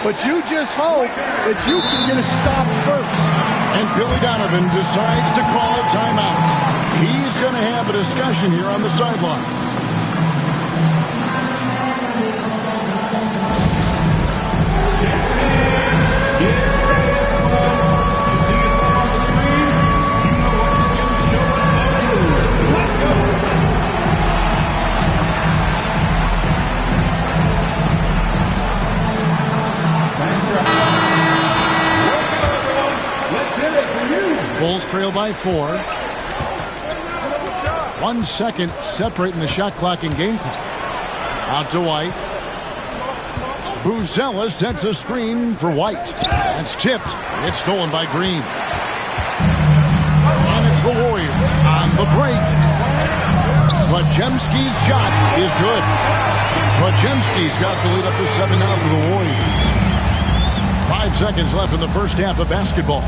but you just hope that you can get a stop first. And Billy Donovan decides to call timeout. He's going to have a discussion here on the sideline. Bulls trail by 4. 1 second separating the shot clock and game clock. Out to White. Buzella sets a screen for White. It's tipped. It's stolen by Green. And it's the Warriors on the break. Podziemski's shot is good. Podziemski's got the lead up to 7 now for the Warriors. 5 seconds left in the first half of basketball.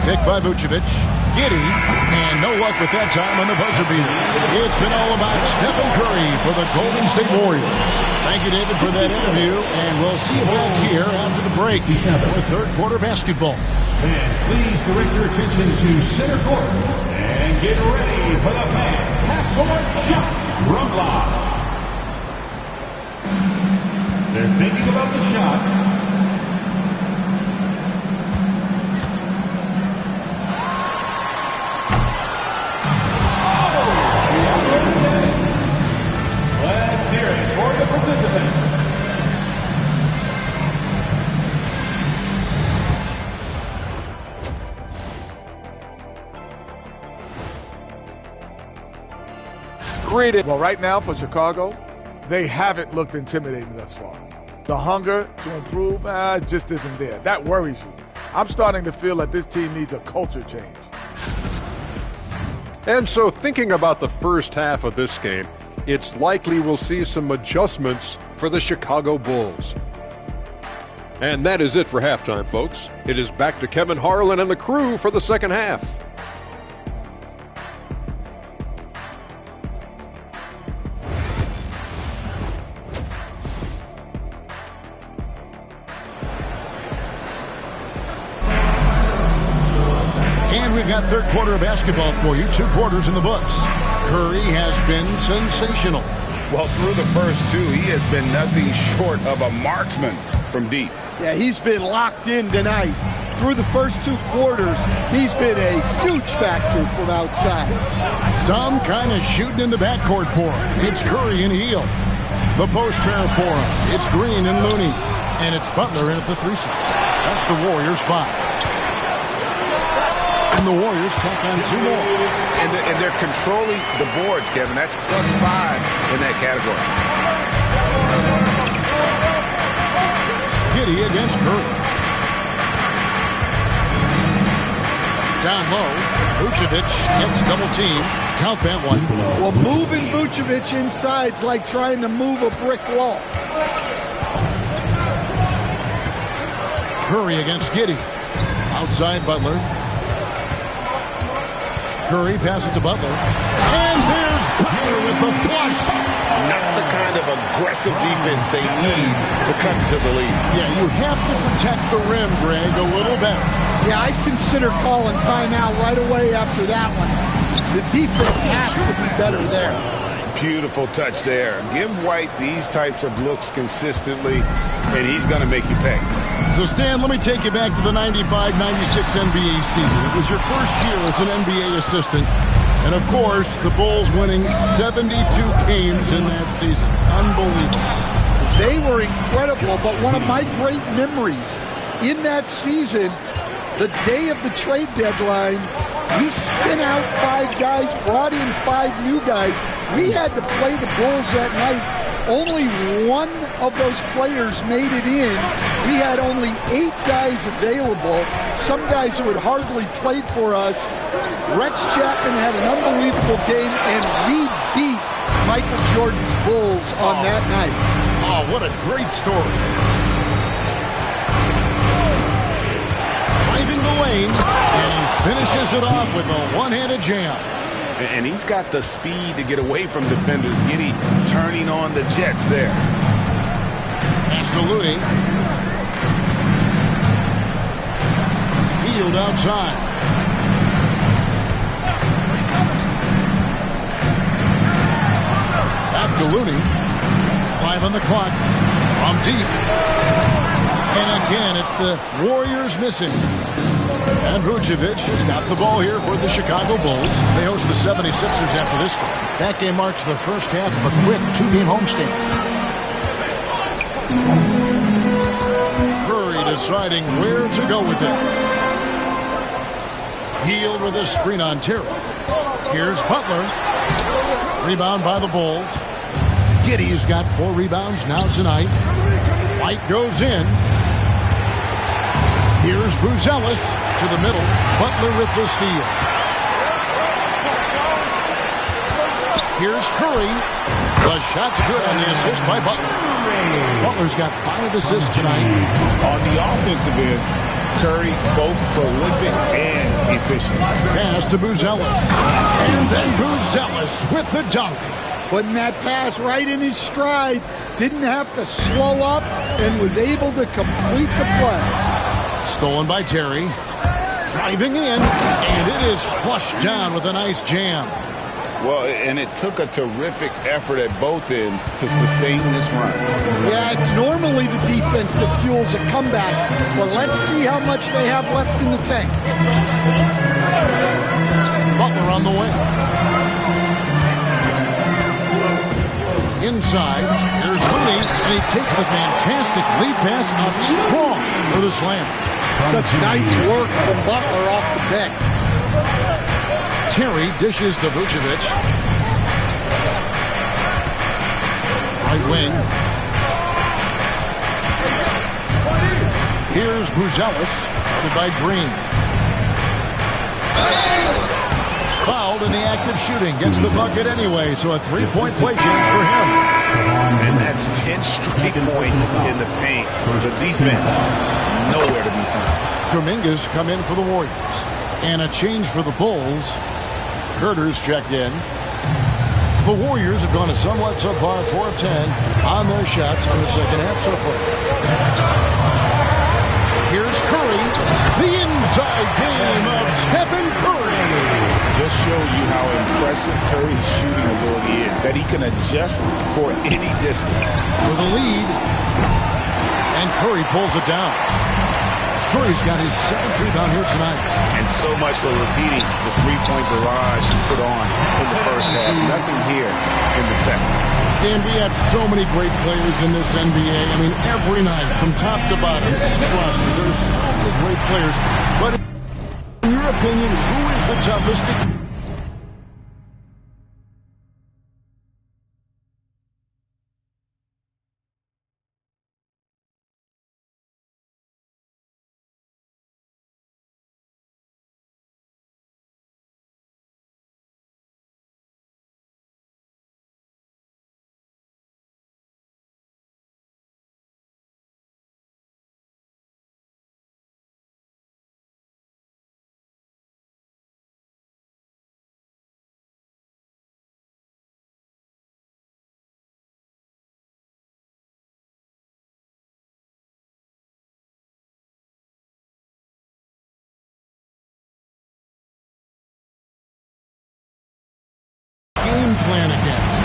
Picked by Vucevic. Giddey. And no luck with that time on the buzzer beater. It's been all about Stephen Curry for the Golden State Warriors. Thank you, David, for that interview. And we'll see you back here after the break with third quarter basketball. And please direct your attention to center court. And get ready for the half-court shot from Block. They're thinking about the shot. Well, right now for Chicago, they haven't looked intimidating thus far. The hunger to improve just isn't there. That worries you. I'm starting to feel that this team needs a culture change. And so thinking about the first half of this game, it's likely we'll see some adjustments for the Chicago Bulls. And that is it for halftime, folks. It is back to Kevin Harlan and the crew for the second half. We've got third quarter of basketball for you. 2 quarters in the books. Curry has been sensational. Well, through the first 2, he has been nothing short of a marksman from deep. Yeah, he's been locked in tonight. Through the first 2 quarters, he's been a huge factor from outside. Some kind of shooting in the backcourt for him. It's Curry and Hield. The post pair for him. It's Green and Looney. And it's Butler in at the 3 slot. That's the Warriors' 5. And the Warriors tack on 2 more. And they're controlling the boards, Kevin. That's +5 in that category. Giddey against Curry. Down low. Vucevic gets double team. Count that one. Well, moving Vucevic inside's like trying to move a brick wall. Curry against Giddey. Outside Butler. Curry passes to Butler. And there's Butler with the flush. Not the kind of aggressive defense they need to come to the lead. Yeah, you have to protect the rim, Greg, a little better. Yeah, I'd consider calling timeout right away after that one. The defense has to be better there. Beautiful touch there. Give White these types of looks consistently, and he's going to make you pay. So, Stan, let me take you back to the 95-96 NBA season. It was your first year as an NBA assistant. And, of course, the Bulls winning 72 games in that season. Unbelievable. They were incredible, but one of my great memories in that season, the day of the trade deadline, we sent out 5 guys, brought in 5 new guys. We had to play the Bulls that night. Only one of those players made it in. We had only 8 guys available, some guys who had hardly played for us. Rex Chapman had an unbelievable game, and we beat Michael Jordan's Bulls on that night. Oh, what a great story. Driving the lane, and he finishes it off with a one-handed jam. And he's got the speed to get away from defenders. Giddey turning on the Jets there. Pass to Looney. Hield outside. Back to Looney. 5 on the clock. From deep. And again, it's the Warriors missing. And Vucevic has got the ball here for the Chicago Bulls. They host the 76ers after this game. That game marks the first half of a quick 2-game homestand. Curry deciding where to go with it. Hield with a screen on Terry. Here's Butler. Rebound by the Bulls. Giddey's got 4 rebounds now tonight. White goes in. Here's Buzelis to the middle. Butler with the steal. Here's Curry. The shot's good on the assist by Butler. Butler's got 5 assists tonight. On the offensive end, Curry both prolific and efficient. Pass to Buzelis. And then Buzelis with the dunk. Putting that pass right in his stride. Didn't have to slow up and was able to complete the play. Stolen by Terry. Driving in. And it is flushed down with a nice jam. Well, and it took a terrific effort at both ends to sustain this run. Yeah, it's normally the defense that fuels a comeback. But let's see how much they have left in the tank. Butler on the way. Inside, here's Looney, and he takes the fantastic lead pass up strong for the slam. Such nice work from Butler off the pick. Terry dishes to Vucevic. Right wing. Here's Buzelis, guarded by Green. Fouled in the act of shooting. Gets the bucket anyway, so a 3-point play chance for him. And that's 10 straight points in the paint. The defense, nowhere to be found. Kuminga's come in for the Warriors. And a change for the Bulls. Herter's checked in. The Warriors have gone a somewhat subpar 4 of 10 on their shots on the second half so far. Here's Curry. The inside game of Stephen Curry. Just show you how impressive Curry's shooting ability is, that he can adjust for any distance. For the lead. And Curry pulls it down. Curry's got his 7th rebound here tonight. And so much for repeating the 3-point barrage he put on in the first half. Nothing here in the second. And we have so many great players in this NBA. I mean, every night, from top to bottom, each roster, there's so many great players. But in your opinion, who is the toughest to... game plan against?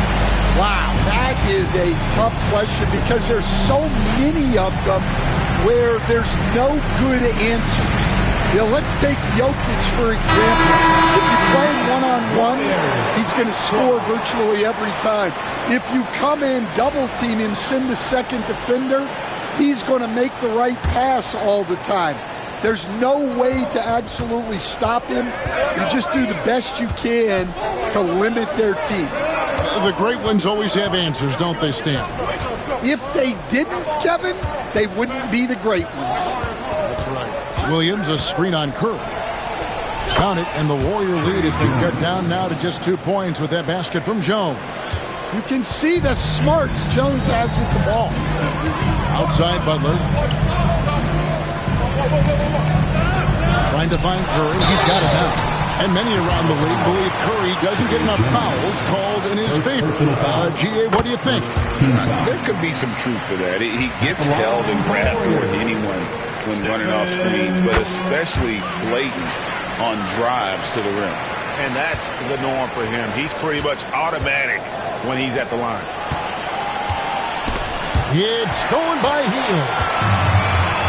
Wow, that is a tough question because there's so many of them where there's no good answers. You know, let's take Jokic, for example. If you play him one-on-one, he's going to score virtually every time. If you come in, double-team him, send the second defender, he's going to make the right pass all the time. There's no way to absolutely stop him. You just do the best you can to limit their team. The great ones always have answers, don't they, Stan? If they didn't, Kevin, they wouldn't be the great ones. That's right. Williams, a screen on Curry. Count it, and the Warrior lead has been cut down now to just 2 points with that basket from Jones. You can see the smarts Jones has with the ball. Outside Butler. Trying to find Curry. He's got it now. And many around the league believe Curry doesn't get enough fouls called in his favor. G.A., what do you think? There could be some truth to that. He gets held and grabbed more than anyone when running off screens, but especially blatant on drives to the rim. And that's the norm for him. He's pretty much automatic when he's at the line. It's stolen by Hield.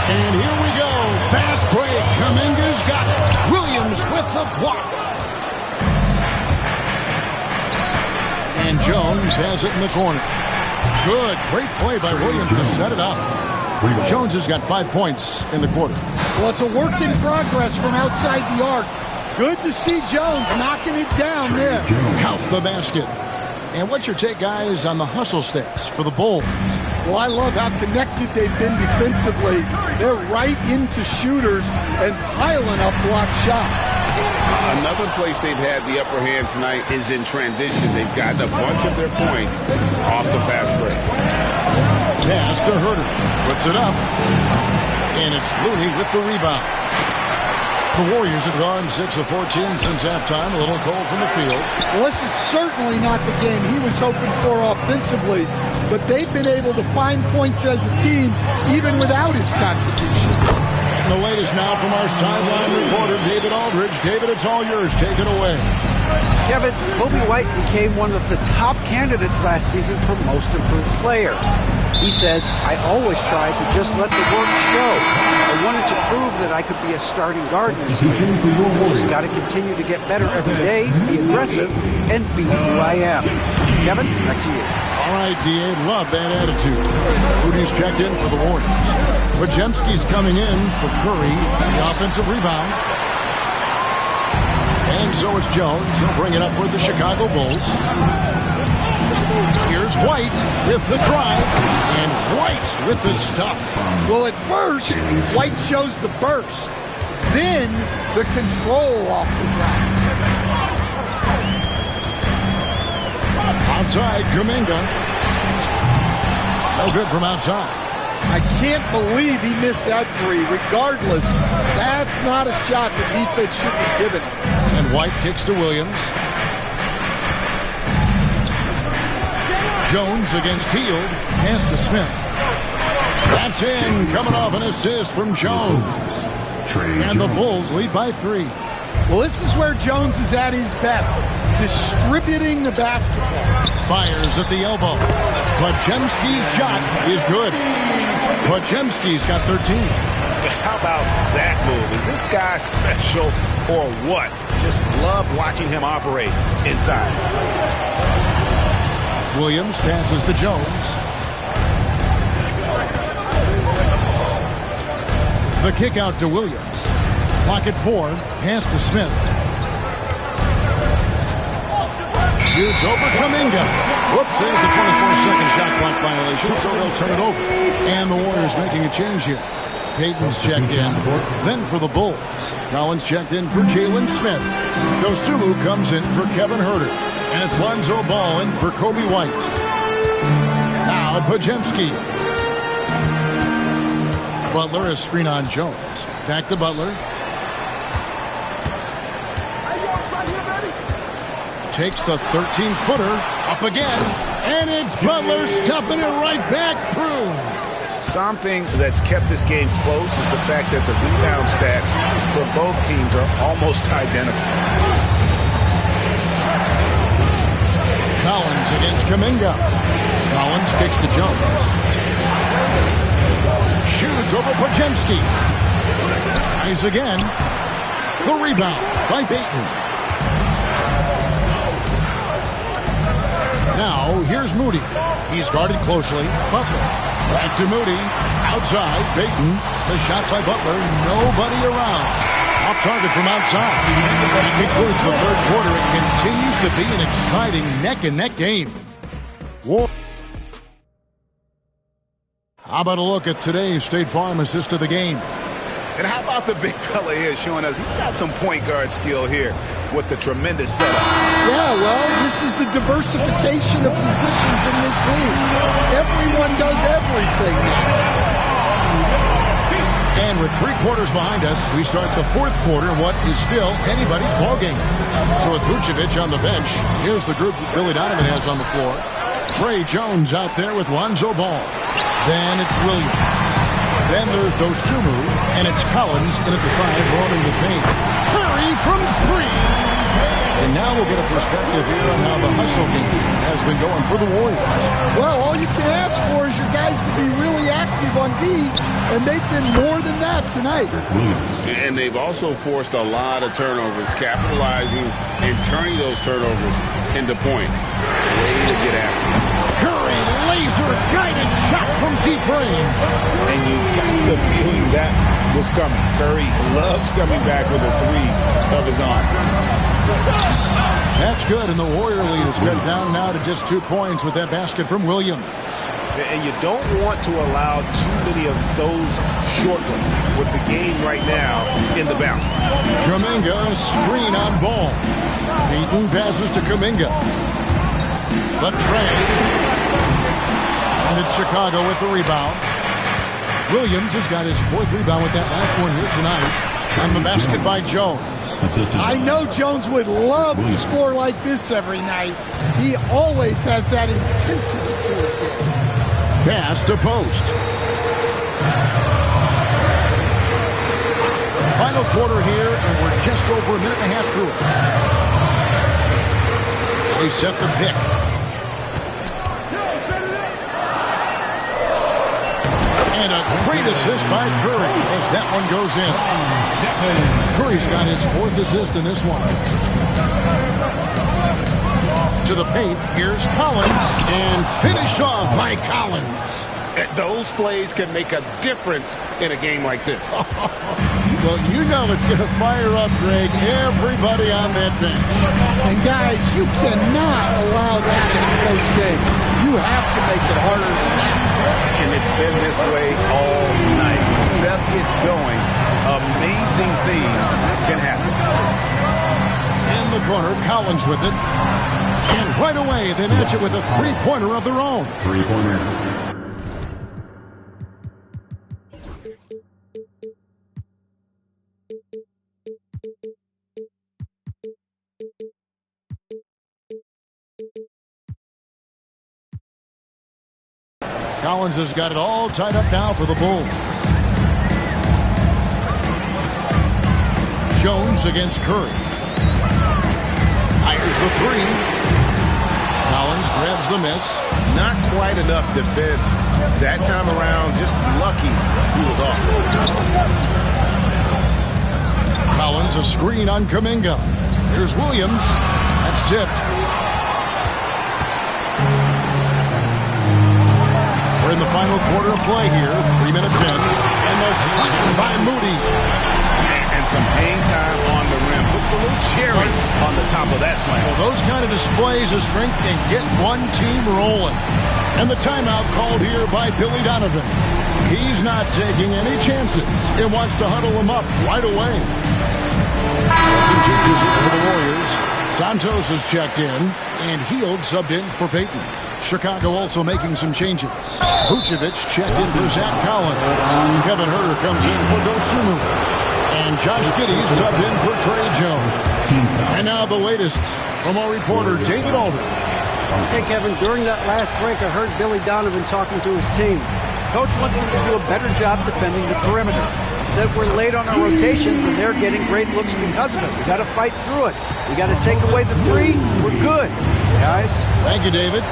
And here we go. Fast break. Kuminga's got it. Williams with the block. And Jones has it in the corner. Good. Great play by Williams to set it up. Jones has got 5 points in the quarter. Well, it's a work in progress from outside the arc. Good to see Jones knocking it down there. Count the basket. And what's your take, guys, on the hustle stats for the Bulls? Well, I love how connected they've been defensively. They're right into shooters and piling up block shots. Another place they've had the upper hand tonight is in transition. They've gotten a bunch of their points off the fast break. Pass to Herter. Puts it up. And it's Looney with the rebound. The Warriors have gone 6 of 14 since halftime. A little cold from the field. Well, this is certainly not the game he was hoping for offensively, but they've been able to find points as a team even without his contribution. And the latest now from our sideline reporter, David Aldridge. David, it's all yours. Take it away. Kevin, Coby White became one of the top candidates last season for Most Improved Player. He says, I always tried to just let the work show. I wanted to prove that I could be a starting guard this year. I just got to continue to get better every day, be aggressive, and be who I am. Kevin, back to you. All right, D.A., love that attitude. Rudy's checked in for the Warriors. Podziemski's coming in for Curry, the offensive rebound. And so it's Jones. He'll bring it up with the Chicago Bulls. Here's White with the drive, and White with the stuff. Well, at first, White shows the burst, then the control off the ground. Outside, Kuminga. No good from outside. I can't believe he missed that three. Regardless, that's not a shot the defense should be given. And White kicks to Williams. Jones against Hield. Pass to Smith. That's in. Coming off an assist from Jones. And the Bulls lead by 3. Well, this is where Jones is at his best. Distributing the basketball. Fires at the elbow. Podziemski's shot is good. Podziemski's got 13. How about that move? Is this guy special or what? Just love watching him operate inside. Williams passes to Jones. The kick out to Williams. Clock at 4. Pass to Smith. Shoots over Kuminga. Whoops, there's the 24-second shot clock violation, so they'll turn it over. And the Warriors making a change here. Payton's checked in. Then for the Bulls, Collins checked in for Jalen Smith. Dosulu comes in for Kevin Herter. And it's Lonzo Ball in for Coby White. Now Podziemski. Butler is Frenon Jones. Back to Butler. Takes the 13-footer up again. And it's Butler stuffing it right back through. Something that's kept this game close is the fact that the rebound stats for both teams are almost identical. Collins against Kuminga. Collins kicks to Jones. Shoots over Podziemski. Tries again. The rebound by Payton. Now, here's Moody. He's guarded closely. Butler. Back to Moody. Outside, Payton. The shot by Butler. Nobody around. Off target from outside. That concludes the third quarter. It continues to be an exciting neck-and-neck game. How about a look at today's State Farm assist of the game? And how about the big fella here showing us he's got some point guard skill here with the tremendous setup. Yeah, well, this is the diversification of positions in this league. Everyone does everything now. And with 3 quarters behind us, we start the fourth quarter in what is still anybody's ballgame. So with Vucevic on the bench, here's the group that Billy Donovan has on the floor. Trey Jones out there with Lonzo Ball. Then it's Williams. Then there's Dosunmu, and it's Collins in at the 5, roaming the paint. Curry from 3. And now we'll get a perspective here on how the hustle game has been going for the Warriors. Well, all you can ask for is your guys to be really active on D, and they've been more than that tonight. And they've also forced a lot of turnovers, capitalizing and turning those turnovers into points. Way to get after it. Curry, laser-guided shot from deep range. And you got the feeling that was coming. Curry loves coming back with a 3 of his own. That's good, and the Warrior lead is cut down now to just 2 points with that basket from Williams. And you don't want to allow too many of those short ones with the game right now in the balance. Kuminga, screen on ball. Payton passes to Kuminga. The trade. And it's Chicago with the rebound. Williams has got his 4th rebound with that last one here tonight. And the basket by Jones. I know Jones would love to score like this every night. He always has that intensity to his game. Pass to post. Final quarter here, and we're just over a minute and a half through it. They set the pick. And a great assist by Curry as that one goes in. Curry's got his 4th assist in this one. To the paint, here's Collins, and finished off by Collins. Those plays can make a difference in a game like this. Well, you know it's going to fire up, Greg, everybody on that bench. And guys, you cannot allow that in a close game. You have to make it harder than that. And it's been this way all night. When Steph gets going, amazing things can happen. In the corner, Collins with it. And right away, they match it with a 3-pointer of their own. 3-pointer. Collins has got it all tied up now for the Bulls. Jones against Curry. Fires the 3. Collins grabs the miss. Not quite enough defense that time around. Just lucky he was off. Collins a screen on Kuminga. Here's Williams. That's tipped. We're in the final quarter of play here. 3 minutes in. And the shot by Moody. And some hang time on the rim. Puts a little cherry on the top of that slam. Well, those kind of displays of strength can get one team rolling. And the timeout called here by Billy Donovan. He's not taking any chances and wants to huddle them up right away. Some changes here for the Warriors. Santos has checked in, and Hield subbed in for Payton. Chicago also making some changes. Vucevic checked in for Zach Collins. Kevin Huerter comes in for Dosunmu. And Josh Giddey subbed in for Trey Jones. And now the latest from our reporter, David Aldridge. Hey, Kevin, during that last break, I heard Billy Donovan talking to his team. Coach wants them to do a better job defending the perimeter. He said we're late on our rotations, and they're getting great looks because of it. We got to fight through it. We got to take away the 3. We're good, guys. Thank you, David.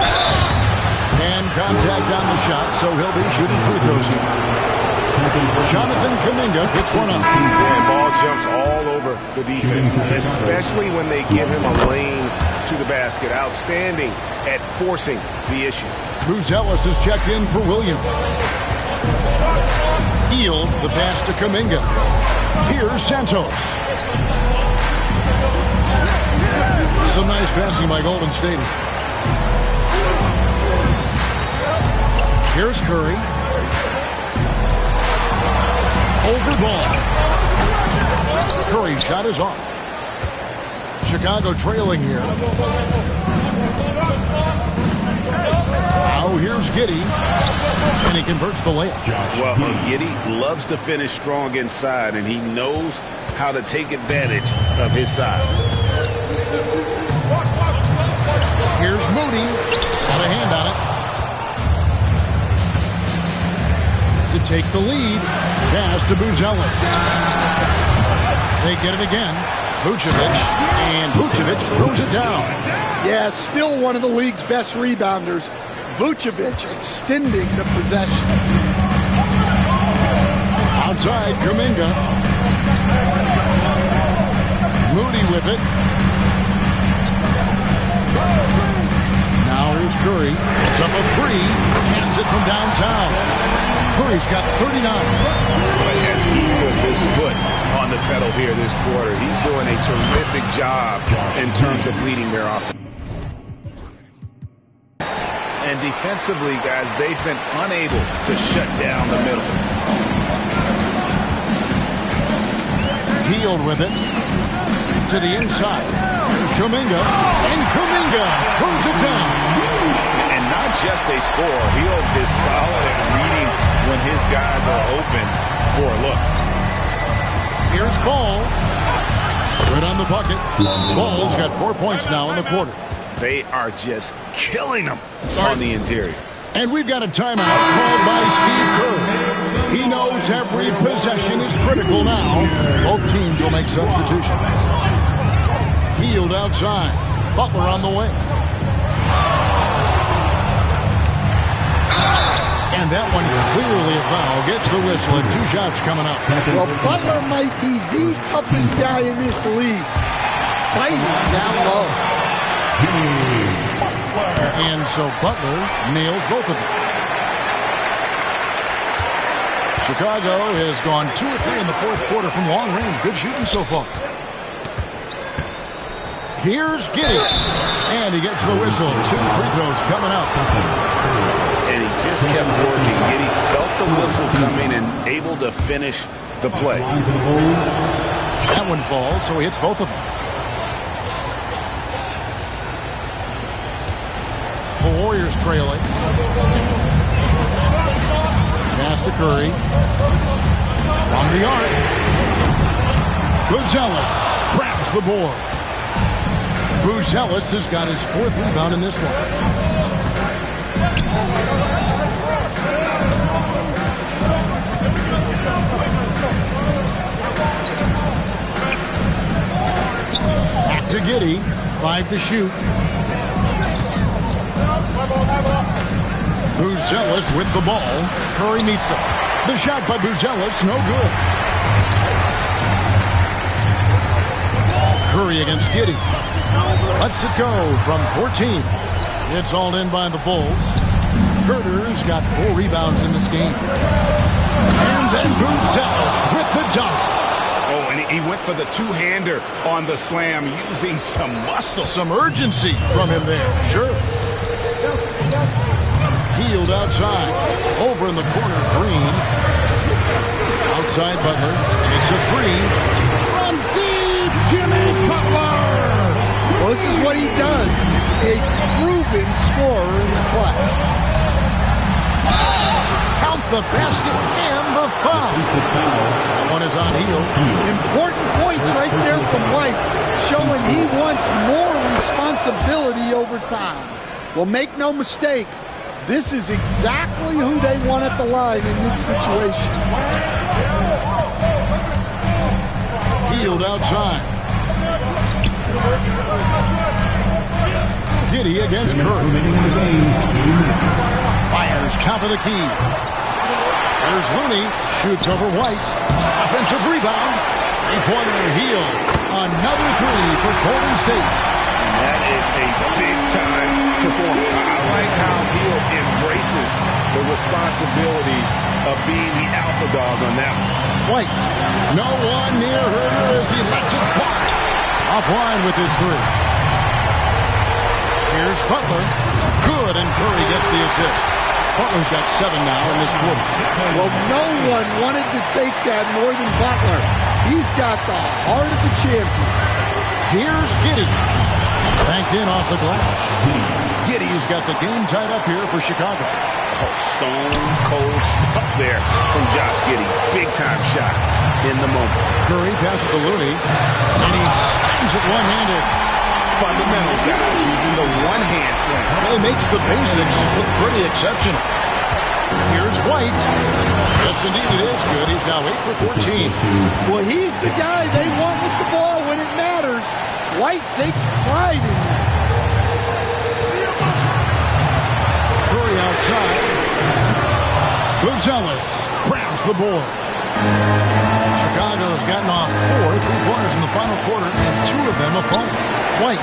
And contact on the shot, so he'll be shooting free throws here. Jonathan Kuminga picks one up. And ball jumps all over the defense, especially when they give him a lane to the basket. Outstanding at forcing the issue. Bruce Ellis is checked in for Williams. Hield the pass to Kuminga. Here's Santos. Some nice passing by Golden State. Here's Curry. Over ball. Curry's shot is off. Chicago trailing here. Now here's Giddey. And he converts the layup. Well, Giddey loves to finish strong inside, and he knows how to take advantage of his size. Here's Moody. Got a hand on it. To take the lead. Pass to Buzelis. They get it again. Vucevic, and Vucevic throws it down. Yeah, still one of the league's best rebounders. Vucevic extending the possession. Outside, Kuminga. Moody with it. Now here's Curry. It's up a three. Cans it from downtown. Curry's got 39. But as he put his foot on the pedal here this quarter, he's doing a terrific job in terms of leading their offense. And defensively, guys, they've been unable to shut down the middle. Hield with it. To the inside. Here's Kuminga. And Kuminga throws it down. And not just a score. Hield is solid at reading when his guys are open for a look. Here's Ball. Right on the bucket. Ball's got 4 points now in the quarter. They are just killing them on the interior. And we've got a timeout called by Steve Kerr. He knows every possession is critical now. Both teams will make substitutions. Hield outside. Butler on the wing. And that one clearly a foul. Gets the whistle and 2 shots coming up. Well, Butler might be the toughest guy in this league. Fighting down low. And so Butler nails both of them. Chicago has gone 2 or 3 in the fourth quarter from long range. Good shooting so far. Here's Giddey. And he gets the whistle. 2 free throws coming up. And he just kept working. Giddey felt the whistle coming and able to finish the play. That one falls, so he hits both of them. The Warriors trailing. Pass to Curry. From the arc. Buzelis grabs the board. Buzelis has got his 4th rebound in this one. Back to Giddey. 5 to shoot. Buzelis with the ball. Curry meets him. The shot by Buzelis, no good. Curry against Giddey. Lets it go from 14. It's all in by the Bulls. Herter's got 4 rebounds in this game. And then Buzelis with the dunk. Oh, and he went for the two-hander on the slam, using some muscle. Some urgency from him there, sure. Hield outside. Over in the corner, Green. Outside Butler. Takes a 3. From deep, Jimmy Butler. Well, this is what he does. A proven scorer in the clutch. Count the basket and the foul. That one is on Hield. Important points right there from White, showing he wants more responsibility over time. Well, make no mistake, this is exactly who they want at the line in this situation. Hield outside. Giddey against Curry. Fires top of the key. There's Looney. Shoots over White. Offensive rebound. 3-pointer Hield. Another 3 for Golden State. And that is a big-time performance. I like how Hield embraces the responsibility of being the alpha dog on that one. White. No one near her as he lets it fly. Offline with his 3. Here's Butler. Good, and Curry gets the assist. Butler's got 7 now in this quarter. Well, no one wanted to take that more than Butler. He's got the heart of the champion. Here's Giddey. Banked in off the glass. Giddey's got the game tied up here for Chicago. Oh, stone cold stuff there from Josh Giddey. Big time shot in the moment. Curry passes to Looney, and he slams it one-handed. Fundamentals, guys, using the one-hand slam. Well, he makes the basics look pretty exceptional. Here's White. Yes, indeed, it is good. He's now 8 for 14. Well, he's the guy they want with the ball when it matters. White takes pride in that. Curry outside. Buzelis grabs the board. Chicago has gotten off 4 3-pointers in the final quarter, and 2 of them have fallen. White.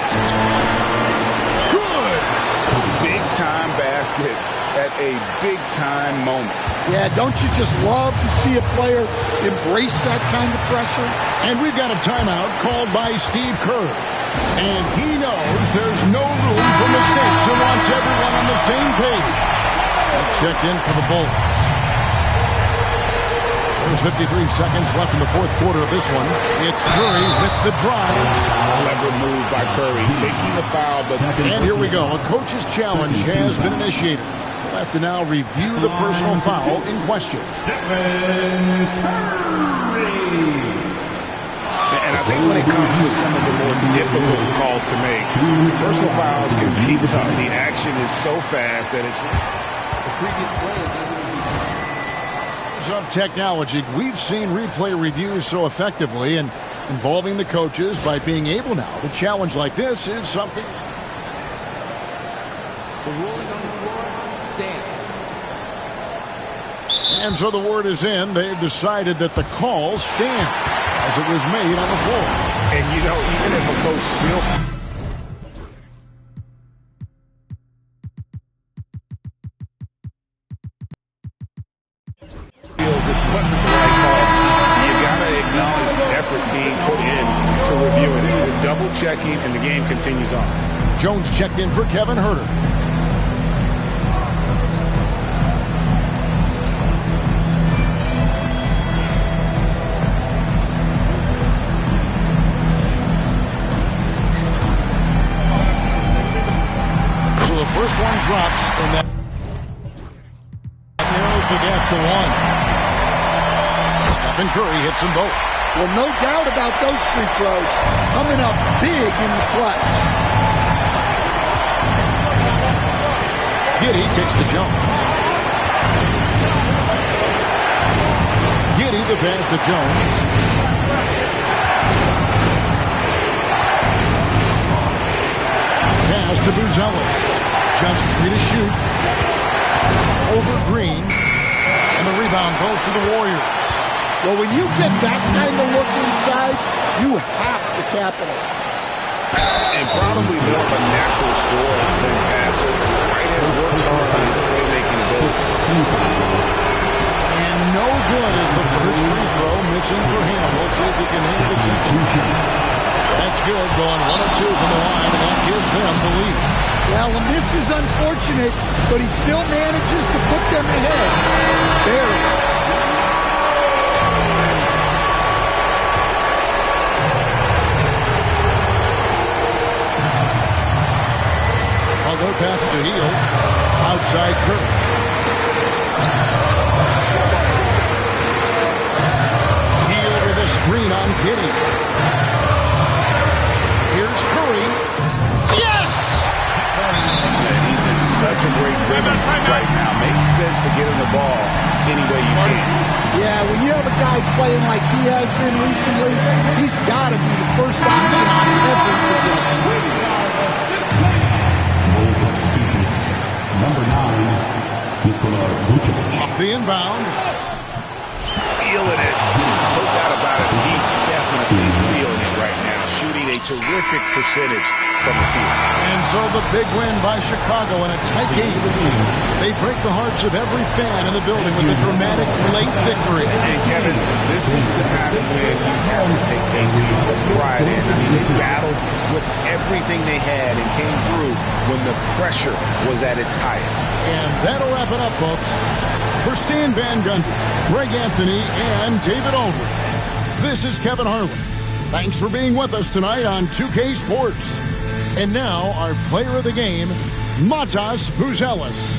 Good! Big-time basket at a big-time moment. Yeah, don't you just love to see a player embrace that kind of pressure? And we've got a timeout called by Steve Kerr. And he knows there's no room for mistakes and wants everyone on the same page. Smith checked in for the Bulls. There's 53 seconds left in the fourth quarter of this one. It's Curry with the drive. Clever move by Curry, taking the foul. And here we go. A coach's challenge has been initiated. We'll have to now review the personal foul in question. Stephen Curry. And I think when it comes to some of the more difficult calls to make, personal fouls can be tough. The action is so fast that it's... The previous play is Up technology. We've seen replay reviews so effectively, and involving the coaches by being able now to challenge like this is something. the ruling on the floor stands. And so the word is in. They've decided that the call stands as it was made on the floor. And, you know, even if a coach still... feels this wasn't the right call, you got to acknowledge the effort being put in to review it. They're double-checking, and the game continues on. Jones checked in for Kevin Huerter. So the first one drops, and that narrows the gap to 1. Stephen Curry hits them both. Well, no doubt about those free throws coming up big in the clutch. Giddey kicks to Jones. Giddey the pass to Jones. Pass to Buzelis. Just 3 to shoot. Over Green. And the rebound goes to the Warriors. Well, when you get that kind of look inside, you have to capitalize. And probably more of a natural scorer than passer. White has worked hard on his playmaking ability. And no good is the first free throw missing for him. We'll see if he can hit the second. That's good, going 1 or 2 from the line, and that gives them the lead. Well, and this is unfortunate, but he still manages to put them ahead. Barely. Go pass to Hield. Outside Curry. Hield with a screen on Giddey. Here's Curry. Yes! And he's in such a great rhythm right now. Makes sense to get him the ball any way you can. Yeah, when you have a guy playing like he has been recently, he's got to be the first option on every position. Number 9, Nikola Vucevic. Off the inbound. Feeling it. No doubt about it. He's definitely feeling it right now. Shooting a terrific percentage from the field. And so the big win by Chicago in a tight game. They break the hearts of every fan in the building with a dramatic late victory. And Kevin, this is the kind of win you have to take a team with pride in. I mean, they battled with everything they had and came through when the pressure was at its highest. And that'll wrap it up, folks. For Stan Van Gundy, Greg Anthony, and David Aldridge, this is Kevin Harlan. Thanks for being with us tonight on 2K Sports. And now, our player of the game, Matas Buzelis.